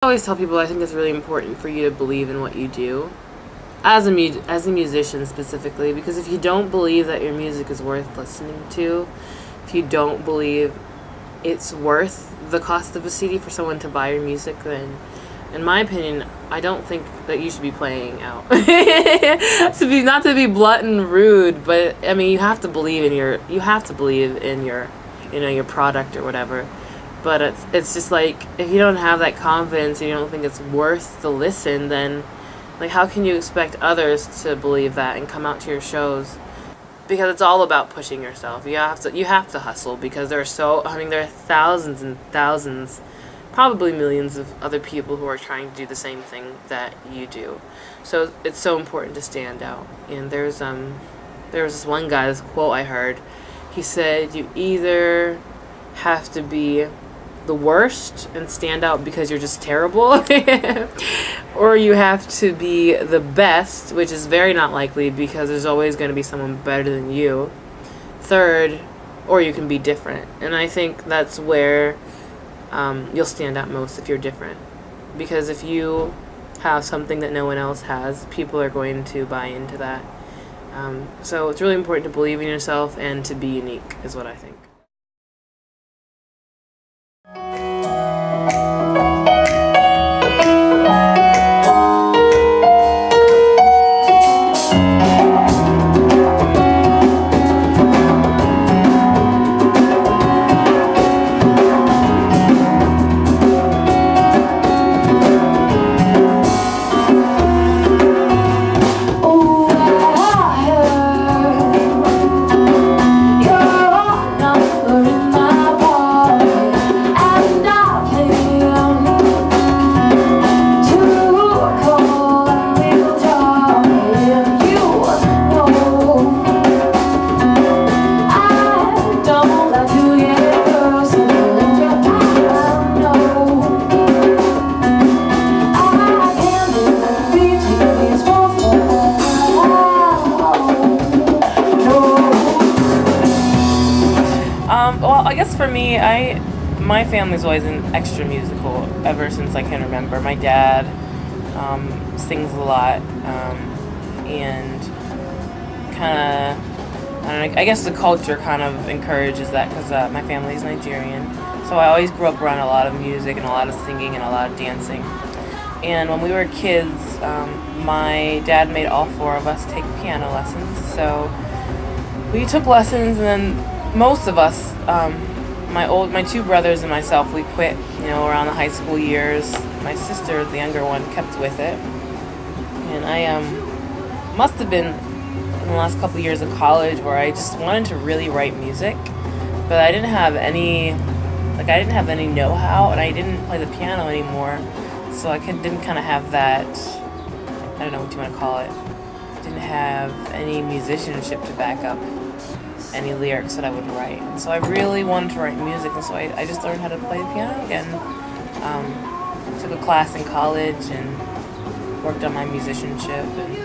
I always tell people I think it's really important for you to believe in what you do, as a musician specifically, because if you don't believe that your music is worth listening to, if you don't believe it's worth the cost of a CD for someone to buy your music, then, in my opinion, I don't think that you should be playing out. Not to be blunt and rude, but I mean, you have to believe in your your product or whatever. But it's just like, if you don't have that confidence and you don't think it's worth the listen, then like how can you expect others to believe that and come out to your shows? Because it's all about pushing yourself. You have to hustle, because there are thousands and thousands, probably millions of other people who are trying to do the same thing that you do. So it's so important to stand out. And there was this one guy, this quote I heard. He said, you either have to be the worst and stand out because you're just terrible, or you have to be the best, which is very not likely because there's always going to be someone better than you. Third, or you can be different. And I think that's where you'll stand out most, if you're different. Because if you have something that no one else has, people are going to buy into that. So it's really important to believe in yourself and to be unique, is what I think. Well, I guess for me, my family's always been extra musical ever since I can remember. My dad sings a lot, and kind of, I don't know, I guess the culture kind of encourages that, because my family's Nigerian. So I always grew up around a lot of music and a lot of singing and a lot of dancing. And when we were kids, my dad made all four of us take piano lessons. So we took lessons, and then most of us, my two brothers and myself, we quit, around the high school years. My sister, the younger one, kept with it. And I must have been in the last couple years of college where I just wanted to really write music, but I didn't have any know-how, and I didn't play the piano anymore. So I didn't kind of have that, I don't know what you want to call it, didn't have any musicianship to back up any lyrics that I would write. And so I really wanted to write music, and so I just learned how to play the piano again. Took a class in college and worked on my musicianship, and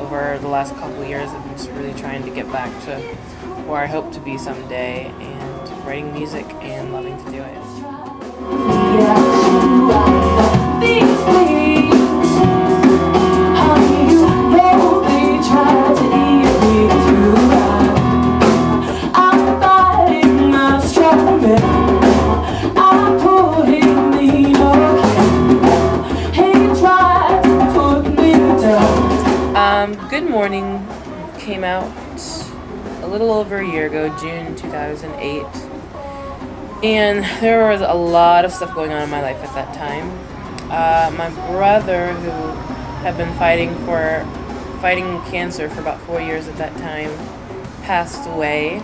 over the last couple of years I've been just really trying to get back to where I hope to be someday, and writing music and loving to do it. Good Morning came out a little over a year ago, June 2008, and there was a lot of stuff going on in my life at that time. My brother, who had been fighting cancer for about 4 years at that time, passed away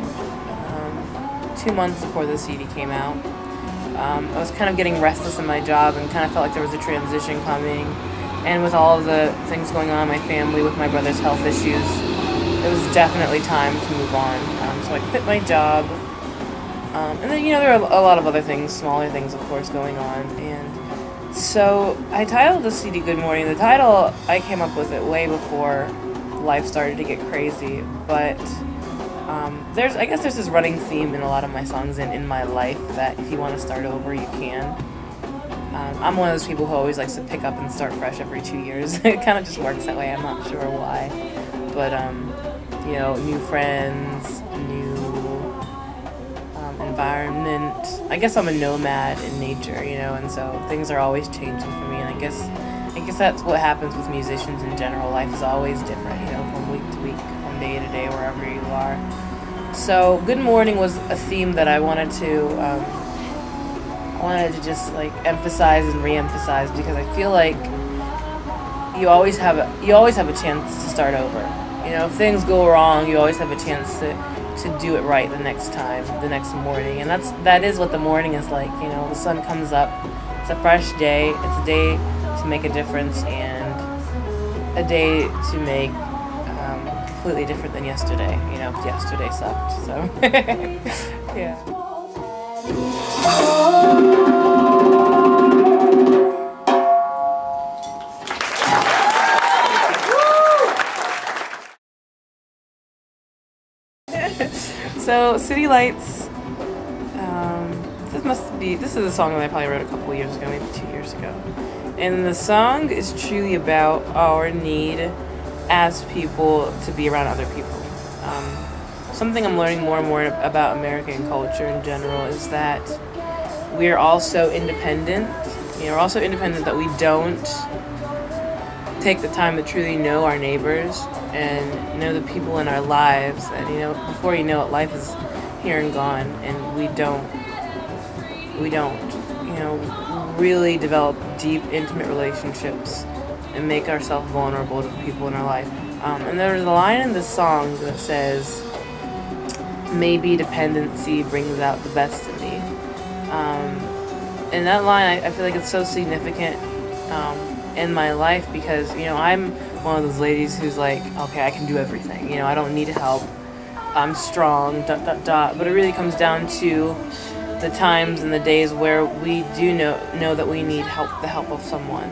2 months before the CD came out. I was kind of getting restless in my job and kind of felt like there was a transition coming. And with all of the things going on in my family, with my brother's health issues, it was definitely time to move on. So I quit my job. And then, there are a lot of other things, smaller things, of course, going on. And so I titled the CD Good Morning. The title, I came up with it way before life started to get crazy. But there's this running theme in a lot of my songs and in my life, that if you want to start over, you can. I'm one of those people who always likes to pick up and start fresh every 2 years. It kind of just works that way. I'm not sure why, but new friends, new environment. I guess I'm a nomad in nature, and so things are always changing for me. And I guess that's what happens with musicians in general. Life is always different, from week to week, from day to day, wherever you are. So, Good Morning was a theme that I wanted to just like emphasize and re-emphasize, because I feel like you always have a chance to start over. If things go wrong, you always have a chance to do it right the next time, the next morning. And that is what the morning is like. The sun comes up, it's a fresh day, it's a day to make a difference, and a day to make completely different than yesterday. Yesterday sucked, so yeah. So, City Lights, this is a song that I probably wrote a couple years ago, maybe 2 years ago. And the song is truly about our need as people to be around other people. Something I'm learning more and more about American culture in general is that we're all so independent. We're also independent that we don't take the time to truly know our neighbors and know the people in our lives. And before you know it, life is here and gone, and we don't really develop deep, intimate relationships and make ourselves vulnerable to the people in our life. And there's a line in this song that says, "Maybe dependency brings out the best in me." And that line, I feel like it's so significant in my life, because I'm one of those ladies who's like, okay, I can do everything. I don't need help. I'm strong. ... But it really comes down to the times and the days where we do know that we need the help of someone.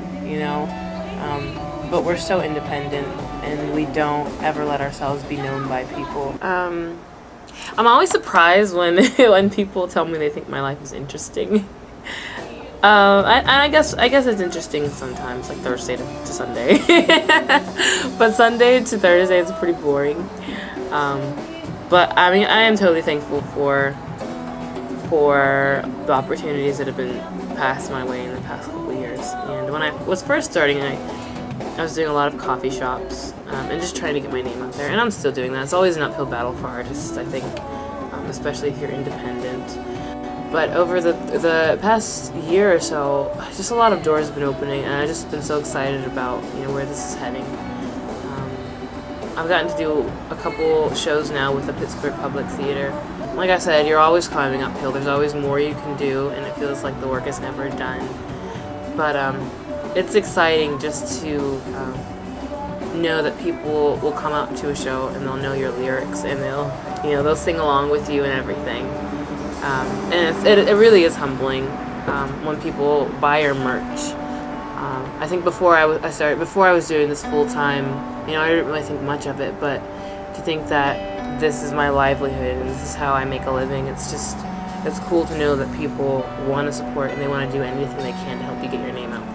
But we're so independent, and we don't ever let ourselves be known by people. I'm always surprised when people tell me they think my life is interesting. I guess it's interesting sometimes, like Thursday to Sunday. But Sunday to Thursday is pretty boring. But I mean, I am totally thankful for the opportunities that have been passed my way in the past couple of years. And when I was first starting, I was doing a lot of coffee shops and just trying to get my name out there. And I'm still doing that. It's always an uphill battle for artists, I think, especially if you're independent. But over the past year or so, just a lot of doors have been opening, and I've just been so excited about where this is heading. I've gotten to do a couple shows now with the Pittsburgh Public Theater. Like I said, you're always climbing uphill. There's always more you can do, and it feels like the work is never done. But it's exciting just to know that people will come out to a show and they'll know your lyrics, and they'll sing along with you and everything. And it really is humbling when people buy your merch. I think before I was doing this full time, I didn't really think much of it, but to think that this is my livelihood and this is how I make a living, it's cool to know that people want to support and they want to do anything they can to help you get your name out